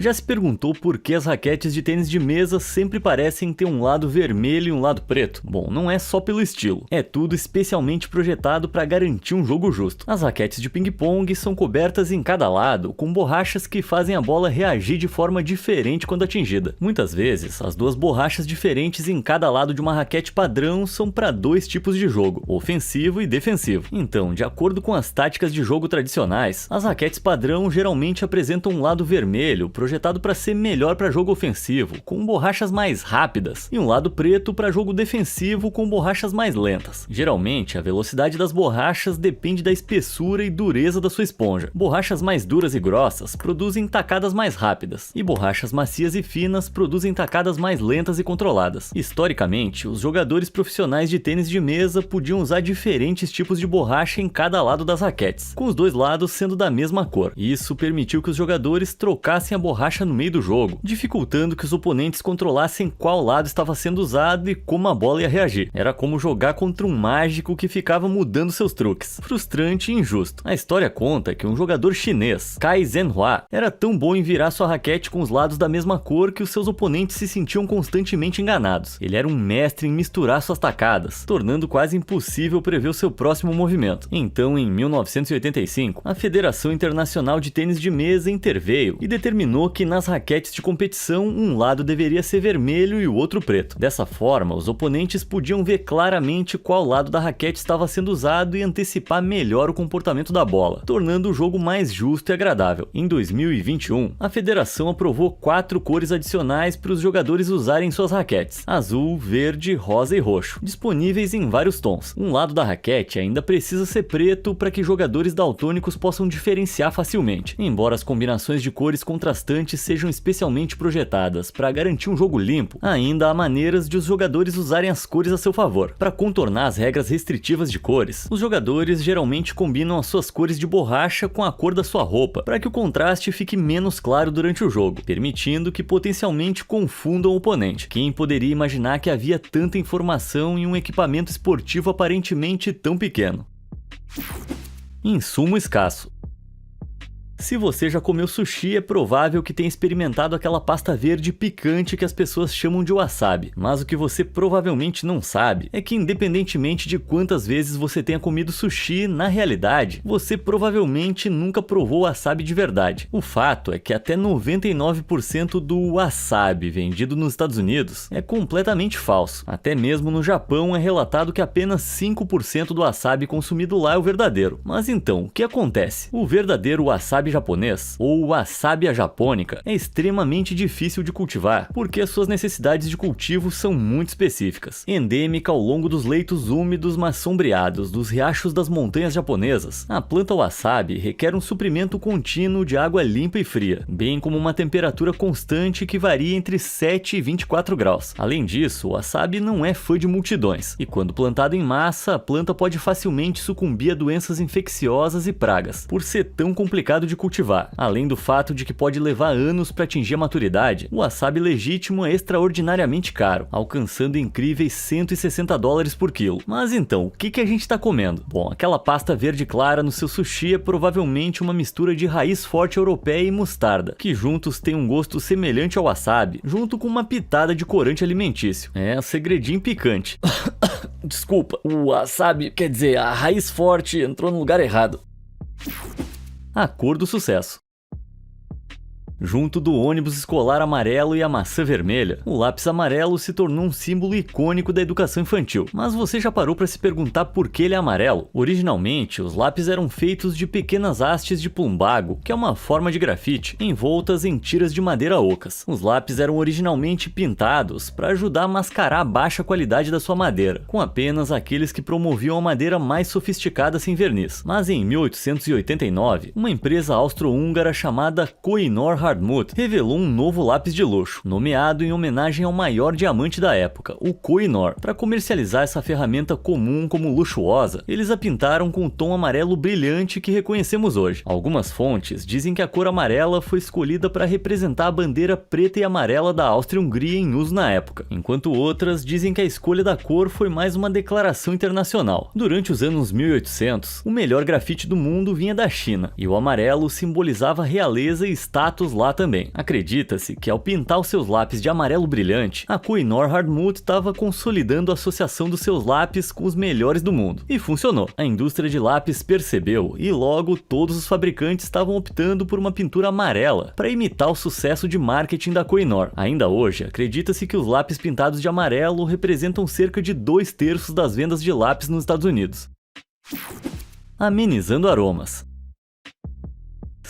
Já se perguntou por que as raquetes de tênis de mesa sempre parecem ter um lado vermelho e um lado preto? Bom, não é só pelo estilo, é tudo especialmente projetado para garantir um jogo justo. As raquetes de ping-pong são cobertas em cada lado com borrachas que fazem a bola reagir de forma diferente quando atingida. Muitas vezes, as 2 borrachas diferentes em cada lado de uma raquete padrão são para 2 tipos de jogo, ofensivo e defensivo. Então, de acordo com as táticas de jogo tradicionais, as raquetes padrão geralmente apresentam um lado vermelho, projetado para ser melhor para jogo ofensivo, com borrachas mais rápidas, e um lado preto para jogo defensivo com borrachas mais lentas. Geralmente, a velocidade das borrachas depende da espessura e dureza da sua esponja. Borrachas mais duras e grossas produzem tacadas mais rápidas, e borrachas macias e finas produzem tacadas mais lentas e controladas. Historicamente, os jogadores profissionais de tênis de mesa podiam usar diferentes tipos de borracha em cada lado das raquetes, com os 2 lados sendo da mesma cor. Isso permitiu que os jogadores trocassem a borracha no meio do jogo, dificultando que os oponentes controlassem qual lado estava sendo usado e como a bola ia reagir. Era como jogar contra um mágico que ficava mudando seus truques. Frustrante e injusto. A história conta que um jogador chinês, Cai Zhenhua, era tão bom em virar sua raquete com os lados da mesma cor que os seus oponentes se sentiam constantemente enganados. Ele era um mestre em misturar suas tacadas, tornando quase impossível prever o seu próximo movimento. Então, em 1985, a Federação Internacional de Tênis de Mesa interveio e determinou afirmou que nas raquetes de competição um lado deveria ser vermelho e o outro preto. Dessa forma, os oponentes podiam ver claramente qual lado da raquete estava sendo usado e antecipar melhor o comportamento da bola, tornando o jogo mais justo e agradável. Em 2021, a federação aprovou 4 cores adicionais para os jogadores usarem suas raquetes: azul, verde, rosa e roxo, disponíveis em vários tons. Um lado da raquete ainda precisa ser preto para que jogadores daltônicos possam diferenciar facilmente, embora as combinações de cores contrastantes sejam especialmente projetadas para garantir um jogo limpo. Ainda há maneiras de os jogadores usarem as cores a seu favor. Para contornar as regras restritivas de cores, os jogadores geralmente combinam as suas cores de borracha com a cor da sua roupa, para que o contraste fique menos claro durante o jogo, permitindo que potencialmente confundam o oponente. Quem poderia imaginar que havia tanta informação em um equipamento esportivo aparentemente tão pequeno? Insumo escasso. Se você já comeu sushi, é provável que tenha experimentado aquela pasta verde picante que as pessoas chamam de wasabi. Mas o que você provavelmente não sabe é que, independentemente de quantas vezes você tenha comido sushi, na realidade, você provavelmente nunca provou wasabi de verdade. O fato é que até 99% do wasabi vendido nos Estados Unidos é completamente falso. Até mesmo no Japão é relatado que apenas 5% do wasabi consumido lá é o verdadeiro. Mas então, o que acontece? O verdadeiro wasabi japonês, ou wasabi japônica, é extremamente difícil de cultivar, porque as suas necessidades de cultivo são muito específicas. Endêmica ao longo dos leitos úmidos mas sombreados dos riachos das montanhas japonesas, a planta wasabi requer um suprimento contínuo de água limpa e fria, bem como uma temperatura constante que varia entre 7 e 24 graus. Além disso, o wasabi não é fã de multidões, e quando plantado em massa, a planta pode facilmente sucumbir a doenças infecciosas e pragas, por ser tão complicado de cultivar. Além do fato de que pode levar anos para atingir a maturidade, o wasabi legítimo é extraordinariamente caro, alcançando incríveis $160 por quilo. Mas então, o que a gente está comendo? Bom, aquela pasta verde clara no seu sushi é provavelmente uma mistura de raiz forte europeia e mostarda, que juntos têm um gosto semelhante ao wasabi, junto com uma pitada de corante alimentício. É, segredinho picante. Desculpa, o wasabi, quer dizer, a raiz forte entrou no lugar errado. A cor do sucesso. Junto do ônibus escolar amarelo e a maçã vermelha, o lápis amarelo se tornou um símbolo icônico da educação infantil. Mas você já parou para se perguntar por que ele é amarelo? Originalmente, os lápis eram feitos de pequenas hastes de plumbago, que é uma forma de grafite, envoltas em tiras de madeira ocas. Os lápis eram originalmente pintados para ajudar a mascarar a baixa qualidade da sua madeira, com apenas aqueles que promoviam a madeira mais sofisticada sem verniz. Mas em 1889, uma empresa austro-húngara chamada Koh-i-Noor Hardtmuth revelou um novo lápis de luxo, nomeado em homenagem ao maior diamante da época, o Koh-i-Noor. Para comercializar essa ferramenta comum como luxuosa, eles a pintaram com o tom amarelo brilhante que reconhecemos hoje. Algumas fontes dizem que a cor amarela foi escolhida para representar a bandeira preta e amarela da Áustria-Hungria em uso na época, enquanto outras dizem que a escolha da cor foi mais uma declaração internacional. Durante os anos 1800, o melhor grafite do mundo vinha da China, e o amarelo simbolizava realeza e status lá também. Acredita-se que ao pintar os seus lápis de amarelo brilhante, a Koh-i-Noor Hardtmuth estava consolidando a associação dos seus lápis com os melhores do mundo. E funcionou. A indústria de lápis percebeu e logo todos os fabricantes estavam optando por uma pintura amarela para imitar o sucesso de marketing da Koh-i-Noor. Ainda hoje, acredita-se que os lápis pintados de amarelo representam cerca de 2/3 das vendas de lápis nos Estados Unidos. Amenizando aromas.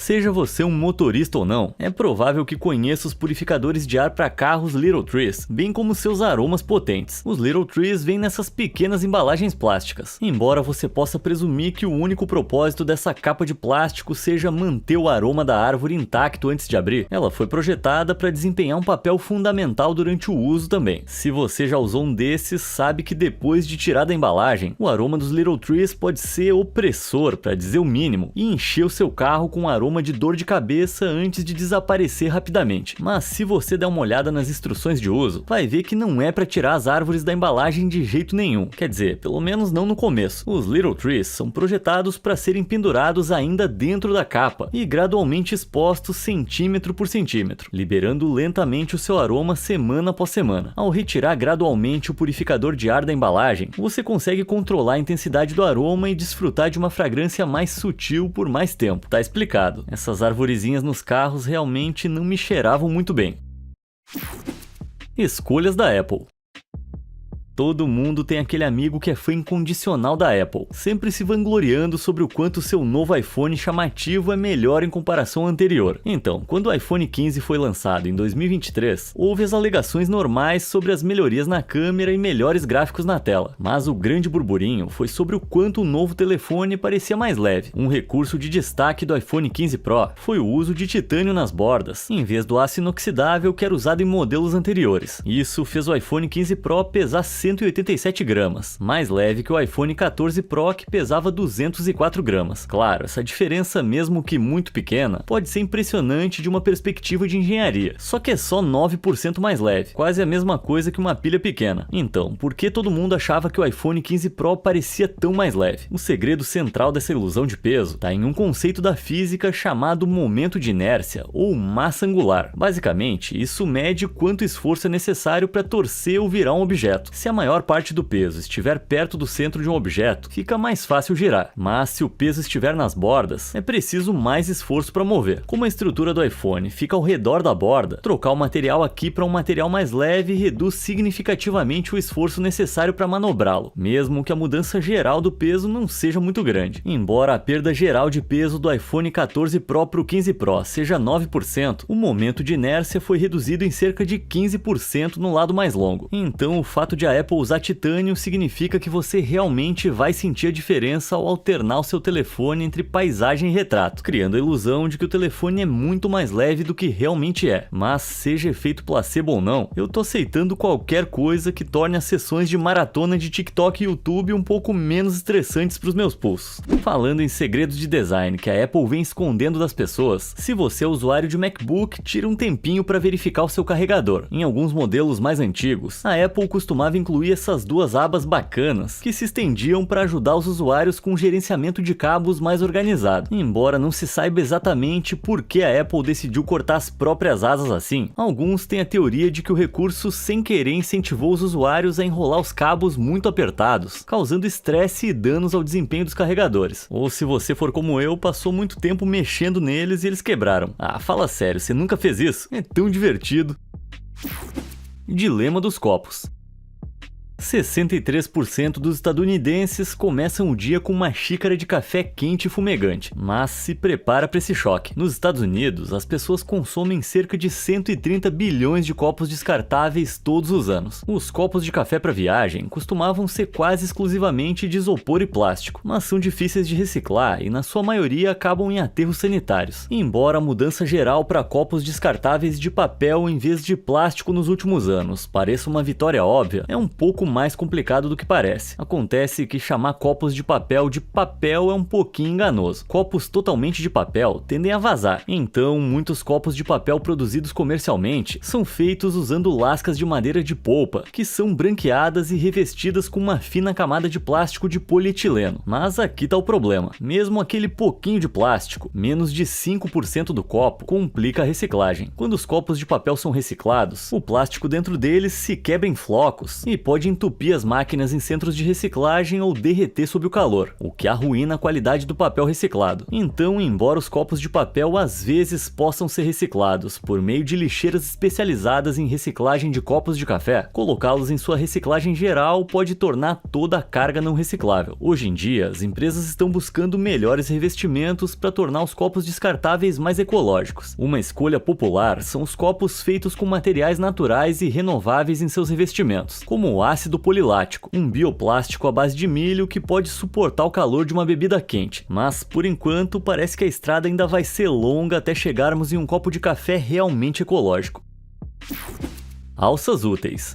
Seja você um motorista ou não, é provável que conheça os purificadores de ar para carros Little Trees, bem como seus aromas potentes. Os Little Trees vêm nessas pequenas embalagens plásticas. Embora você possa presumir que o único propósito dessa capa de plástico seja manter o aroma da árvore intacto antes de abrir, ela foi projetada para desempenhar um papel fundamental durante o uso também. Se você já usou um desses, sabe que depois de tirar da embalagem, o aroma dos Little Trees pode ser opressor, para dizer o mínimo, e encher o seu carro com um aroma de dor de cabeça antes de desaparecer rapidamente. Mas se você der uma olhada nas instruções de uso, vai ver que não é para tirar as árvores da embalagem de jeito nenhum. Quer dizer, pelo menos não no começo. Os Little Trees são projetados para serem pendurados ainda dentro da capa e gradualmente expostos centímetro por centímetro, liberando lentamente o seu aroma semana após semana. Ao retirar gradualmente o purificador de ar da embalagem, você consegue controlar a intensidade do aroma e desfrutar de uma fragrância mais sutil por mais tempo. Tá explicado. mercado. Essas arvorezinhas nos carros realmente não me cheiravam muito bem. Escolhas da Apple. Todo mundo tem aquele amigo que é fã incondicional da Apple, sempre se vangloriando sobre o quanto seu novo iPhone chamativo é melhor em comparação ao anterior. Então, quando o iPhone 15 foi lançado em 2023, houve as alegações normais sobre as melhorias na câmera e melhores gráficos na tela. Mas o grande burburinho foi sobre o quanto o novo telefone parecia mais leve. Um recurso de destaque do iPhone 15 Pro foi o uso de titânio nas bordas, em vez do aço inoxidável que era usado em modelos anteriores. Isso fez o iPhone 15 Pro pesar 187 gramas, mais leve que o iPhone 14 Pro que pesava 204 gramas. Claro, essa diferença, mesmo que muito pequena, pode ser impressionante de uma perspectiva de engenharia, só que é só 9% mais leve, quase a mesma coisa que uma pilha pequena. Então, por que todo mundo achava que o iPhone 15 Pro parecia tão mais leve? O segredo central dessa ilusão de peso está em um conceito da física chamado momento de inércia ou massa angular. Basicamente, isso mede quanto esforço é necessário para torcer ou virar um objeto. Se a maior parte do peso estiver perto do centro de um objeto, fica mais fácil girar, mas se o peso estiver nas bordas, é preciso mais esforço para mover. Como a estrutura do iPhone fica ao redor da borda, trocar o material aqui para um material mais leve reduz significativamente o esforço necessário para manobrá-lo, mesmo que a mudança geral do peso não seja muito grande. Embora a perda geral de peso do iPhone 14 Pro para o 15 Pro seja 9%, o momento de inércia foi reduzido em cerca de 15% no lado mais longo. Então o fato de a Apple usar titânio significa que você realmente vai sentir a diferença ao alternar o seu telefone entre paisagem e retrato, criando a ilusão de que o telefone é muito mais leve do que realmente é. Mas seja efeito placebo ou não, eu tô aceitando qualquer coisa que torne as sessões de maratona de TikTok e YouTube um pouco menos estressantes para os meus pulsos. Falando em segredos de design que a Apple vem escondendo das pessoas, se você é usuário de MacBook, tira um tempinho para verificar o seu carregador. Em alguns modelos mais antigos, a Apple costumava incluir essas duas abas bacanas que se estendiam para ajudar os usuários com gerenciamento de cabos mais organizado. Embora não se saiba exatamente por que a Apple decidiu cortar as próprias asas assim, alguns têm a teoria de que o recurso sem querer incentivou os usuários a enrolar os cabos muito apertados, causando estresse e danos ao desempenho dos carregadores. Ou se você for como eu, passou muito tempo mexendo neles e eles quebraram. Ah, fala sério, você nunca fez isso? É tão divertido. Dilema dos copos. 63% dos estadunidenses começam o dia com uma xícara de café quente e fumegante, mas se prepara para esse choque. Nos Estados Unidos, as pessoas consomem cerca de 130 bilhões de copos descartáveis todos os anos. Os copos de café para viagem costumavam ser quase exclusivamente de isopor e plástico, mas são difíceis de reciclar e na sua maioria acabam em aterros sanitários. Embora a mudança geral para copos descartáveis de papel em vez de plástico nos últimos anos pareça uma vitória óbvia, é um pouco mais complicado do que parece. Acontece que chamar copos de papel é um pouquinho enganoso. Copos totalmente de papel tendem a vazar, então muitos copos de papel produzidos comercialmente são feitos usando lascas de madeira de polpa, que são branqueadas e revestidas com uma fina camada de plástico de polietileno. Mas aqui tá o problema. Mesmo aquele pouquinho de plástico, menos de 5% do copo, complica a reciclagem. Quando os copos de papel são reciclados, o plástico dentro deles se quebra em flocos e pode entupir as máquinas em centros de reciclagem ou derreter sob o calor, o que arruína a qualidade do papel reciclado. Então, embora os copos de papel às vezes possam ser reciclados por meio de lixeiras especializadas em reciclagem de copos de café, colocá-los em sua reciclagem geral pode tornar toda a carga não reciclável. Hoje em dia, as empresas estão buscando melhores revestimentos para tornar os copos descartáveis mais ecológicos. Uma escolha popular são os copos feitos com materiais naturais e renováveis em seus revestimentos, como o ácido polilático, um bioplástico à base de milho que pode suportar o calor de uma bebida quente. Mas, por enquanto, parece que a estrada ainda vai ser longa até chegarmos em um copo de café realmente ecológico. Alças úteis.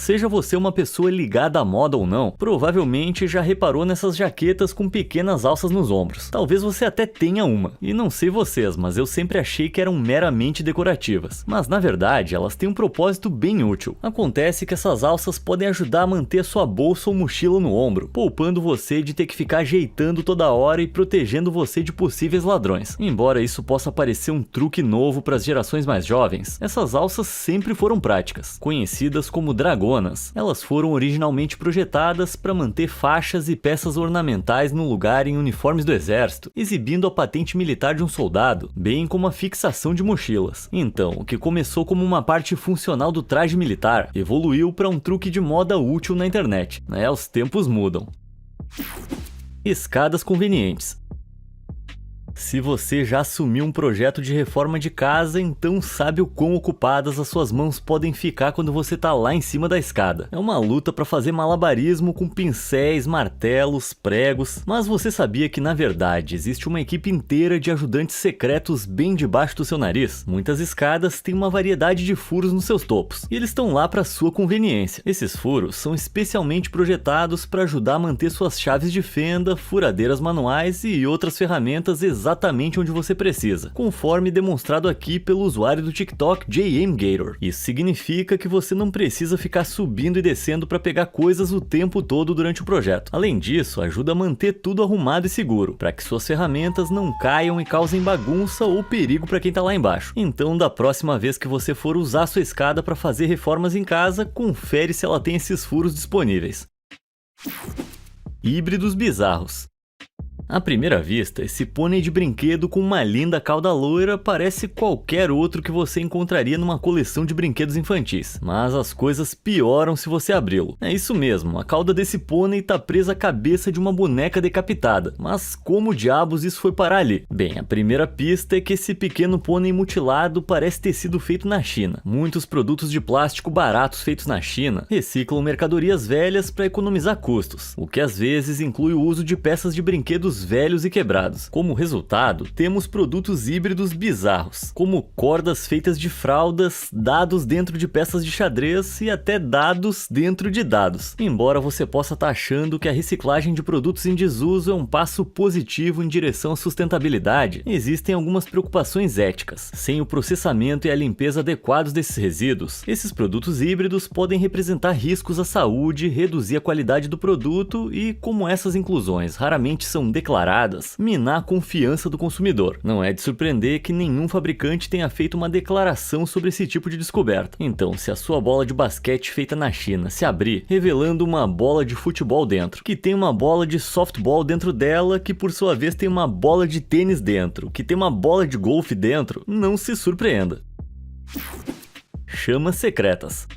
Seja você uma pessoa ligada à moda ou não, provavelmente já reparou nessas jaquetas com pequenas alças nos ombros. Talvez você até tenha uma, e não sei vocês, mas eu sempre achei que eram meramente decorativas. Mas na verdade, elas têm um propósito bem útil. Acontece que essas alças podem ajudar a manter a sua bolsa ou mochila no ombro, poupando você de ter que ficar ajeitando toda hora e protegendo você de possíveis ladrões. Embora isso possa parecer um truque novo para as gerações mais jovens, essas alças sempre foram práticas, conhecidas como dragões redonas. Elas foram originalmente projetadas para manter faixas e peças ornamentais no lugar em uniformes do exército, exibindo a patente militar de um soldado, bem como a fixação de mochilas. Então, o que começou como uma parte funcional do traje militar, evoluiu para um truque de moda útil na internet. Os tempos mudam. Escadas convenientes. Se você já assumiu um projeto de reforma de casa, então sabe o quão ocupadas as suas mãos podem ficar quando você tá lá em cima da escada. É uma luta para fazer malabarismo com pincéis, martelos, pregos, mas você sabia que na verdade existe uma equipe inteira de ajudantes secretos bem debaixo do seu nariz? Muitas escadas têm uma variedade de furos nos seus topos, e eles estão lá para sua conveniência. Esses furos são especialmente projetados para ajudar a manter suas chaves de fenda, furadeiras manuais e outras ferramentas exatamente onde você precisa, conforme demonstrado aqui pelo usuário do TikTok JM Gator. Isso significa que você não precisa ficar subindo e descendo para pegar coisas o tempo todo durante o projeto. Além disso, ajuda a manter tudo arrumado e seguro, para que suas ferramentas não caiam e causem bagunça ou perigo para quem tá lá embaixo. Então, da próxima vez que você for usar sua escada para fazer reformas em casa, confere se ela tem esses furos disponíveis. Híbridos bizarros. À primeira vista, esse pônei de brinquedo com uma linda cauda loira parece qualquer outro que você encontraria numa coleção de brinquedos infantis, mas as coisas pioram se você abri-lo. É isso mesmo, a cauda desse pônei tá presa à cabeça de uma boneca decapitada, mas como diabos isso foi parar ali? Bem, a primeira pista é que esse pequeno pônei mutilado parece ter sido feito na China. Muitos produtos de plástico baratos feitos na China reciclam mercadorias velhas para economizar custos, o que às vezes inclui o uso de peças de brinquedos velhos e quebrados. Como resultado, temos produtos híbridos bizarros, como cordas feitas de fraldas, dados dentro de peças de xadrez e até dados dentro de dados. Embora você possa estar achando que a reciclagem de produtos em desuso é um passo positivo em direção à sustentabilidade, existem algumas preocupações éticas. Sem o processamento e a limpeza adequados desses resíduos, esses produtos híbridos podem representar riscos à saúde, reduzir a qualidade do produto e, como essas inclusões raramente são declaradas, minar a confiança do consumidor. Não é de surpreender que nenhum fabricante tenha feito uma declaração sobre esse tipo de descoberta. Então, se a sua bola de basquete feita na China se abrir, revelando uma bola de futebol dentro, que tem uma bola de softball dentro dela, que por sua vez tem uma bola de tênis dentro, que tem uma bola de golfe dentro, não se surpreenda. Chamas secretas.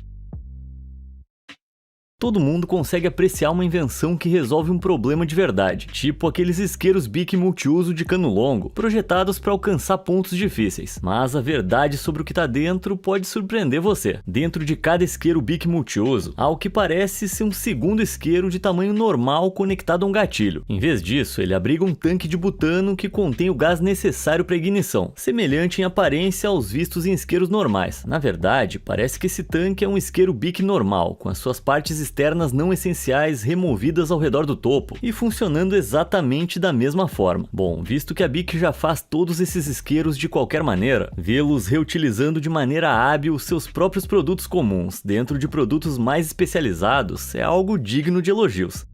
Todo mundo consegue apreciar uma invenção que resolve um problema de verdade, tipo aqueles isqueiros Bic multiuso de cano longo, projetados para alcançar pontos difíceis. Mas a verdade sobre o que está dentro pode surpreender você. Dentro de cada isqueiro Bic multiuso, há o que parece ser um segundo isqueiro de tamanho normal conectado a um gatilho. Em vez disso, ele abriga um tanque de butano que contém o gás necessário para ignição, semelhante em aparência aos vistos em isqueiros normais. Na verdade, parece que esse tanque é um isqueiro Bic normal, com as suas partes externas não essenciais removidas ao redor do topo e funcionando exatamente da mesma forma. Bom, visto que a Bic já faz todos esses isqueiros de qualquer maneira, vê-los reutilizando de maneira hábil seus próprios produtos comuns dentro de produtos mais especializados é algo digno de elogios.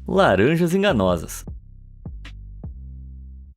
Laranjas enganosas.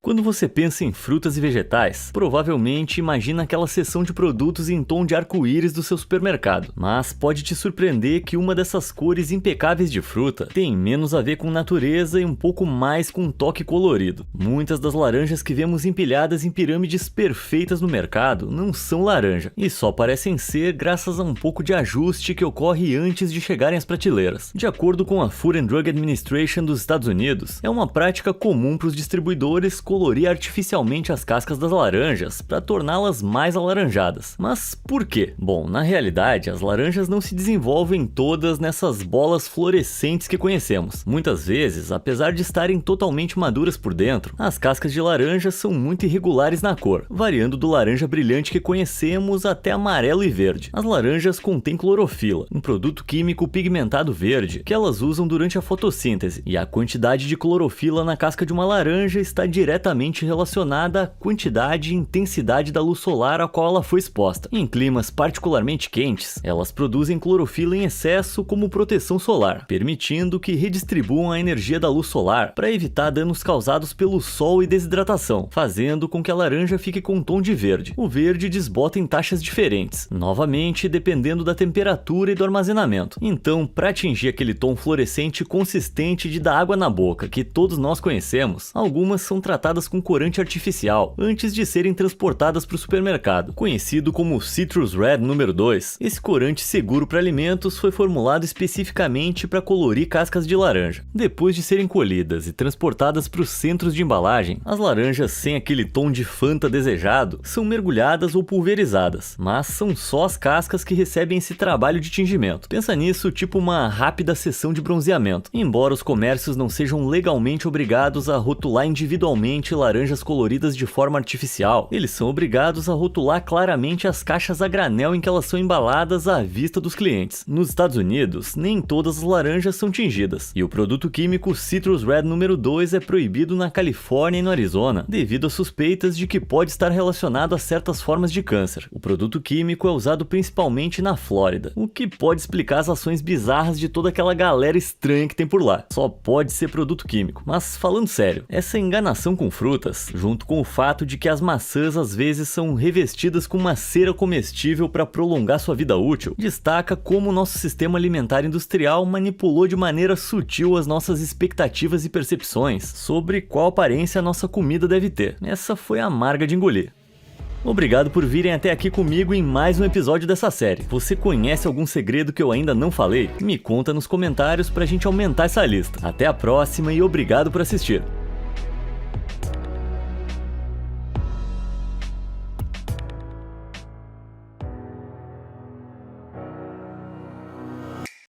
Quando você pensa em frutas e vegetais, provavelmente imagina aquela seção de produtos em tom de arco-íris do seu supermercado. Mas pode te surpreender que uma dessas cores impecáveis de fruta tem menos a ver com natureza e um pouco mais com um toque colorido. Muitas das laranjas que vemos empilhadas em pirâmides perfeitas no mercado não são laranja, e só parecem ser graças a um pouco de ajuste que ocorre antes de chegarem às prateleiras. De acordo com a Food and Drug Administration dos Estados Unidos, é uma prática comum para os distribuidores colorir artificialmente as cascas das laranjas para torná-las mais alaranjadas. Mas por quê? Bom, na realidade, as laranjas não se desenvolvem todas nessas bolas fluorescentes que conhecemos. Muitas vezes, apesar de estarem totalmente maduras por dentro, as cascas de laranja são muito irregulares na cor, variando do laranja brilhante que conhecemos até amarelo e verde. As laranjas contêm clorofila, um produto químico pigmentado verde que elas usam durante a fotossíntese, e a quantidade de clorofila na casca de uma laranja está diretamente diretamente relacionada à quantidade e intensidade da luz solar a qual ela foi exposta. Em climas particularmente quentes, elas produzem clorofila em excesso como proteção solar, permitindo que redistribuam a energia da luz solar para evitar danos causados pelo sol e desidratação, fazendo com que a laranja fique com um tom de verde. O verde desbota em taxas diferentes, novamente dependendo da temperatura e do armazenamento. Então, para atingir aquele tom fluorescente consistente de dar água na boca que todos nós conhecemos, algumas são tratadas com corante artificial antes de serem transportadas para o supermercado, conhecido como Citrus Red número 2. Esse corante seguro para alimentos foi formulado especificamente para colorir cascas de laranja. Depois de serem colhidas e transportadas para os centros de embalagem, as laranjas sem aquele tom de Fanta desejado são mergulhadas ou pulverizadas, mas são só as cascas que recebem esse trabalho de tingimento. Pensa nisso tipo uma rápida sessão de bronzeamento. Embora os comércios não sejam legalmente obrigados a rotular individualmente laranjas coloridas de forma artificial, eles são obrigados a rotular claramente as caixas a granel em que elas são embaladas à vista dos clientes. Nos Estados Unidos, nem todas as laranjas são tingidas, e o produto químico Citrus Red número 2 é proibido na Califórnia e no Arizona, devido a suspeitas de que pode estar relacionado a certas formas de câncer. O produto químico é usado principalmente na Flórida, o que pode explicar as ações bizarras de toda aquela galera estranha que tem por lá. Só pode ser produto químico. Mas falando sério, essa enganação com frutas, junto com o fato de que as maçãs às vezes são revestidas com uma cera comestível para prolongar sua vida útil, destaca como o nosso sistema alimentar industrial manipulou de maneira sutil as nossas expectativas e percepções sobre qual aparência a nossa comida deve ter. Essa foi amarga de engolir. Obrigado por virem até aqui comigo em mais um episódio dessa série. Você conhece algum segredo que eu ainda não falei? Me conta nos comentários pra gente aumentar essa lista. Até a próxima e obrigado por assistir.